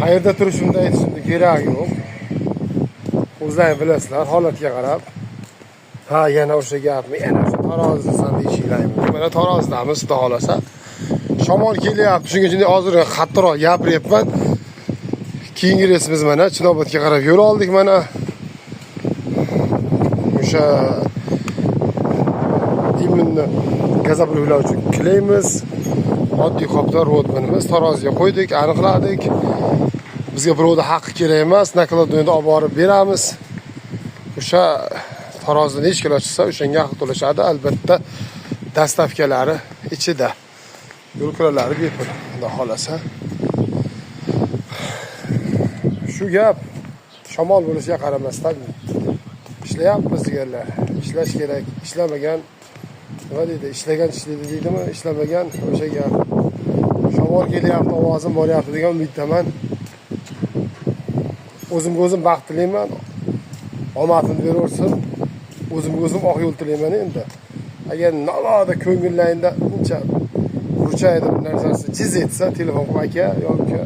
Qayerda turishimni aytishimni keragi yo'q. O'zlaring bilasizlar, holatga qarab. Ha, yana o'sha gapmi, yana o'sha tarozisan deyishinglarmi. Mana tarozdamiz, xudo xolasa. Shamol kelyapti, shuning uchun hozir qattiqroq gapiryapman. Keyingi resimiz mana Chinobodga qarab yo'l oldik mana. O'sha Diminni gazablovlar uchun tiklaymiz. Oddiy qopdan rodmanimiz taroziga qo'ydik, aniqladik. Bizga birovda haqqi kerak emas, nakladonda olib borib beramiz. O'sha tarozida necha kilo chiqsa, o'shanga haq to'lashadi. Albatta, dastavkalari ichida. Yo'l kuralari bepul, xudo xolasa. Shu gap shamol bo'lishiga qaramasdan ishlayapmiz deganlar. Ishlash kerak, ishlamagan nima deydi? Ishlagan ishlaydi deydimi? Ishlamagan o'sha gap. Shamol kelyapti, ovozim boryapti degan umiddaman. O'zimga o'zim baxt tilayman. Omadini beraversin. O'zimga o'zim oq yo'l tilayman endi. Agar navoda ko'ngillaringda uncha burchaydi bir narsasi jiz etsa, telefon qilib aka yoki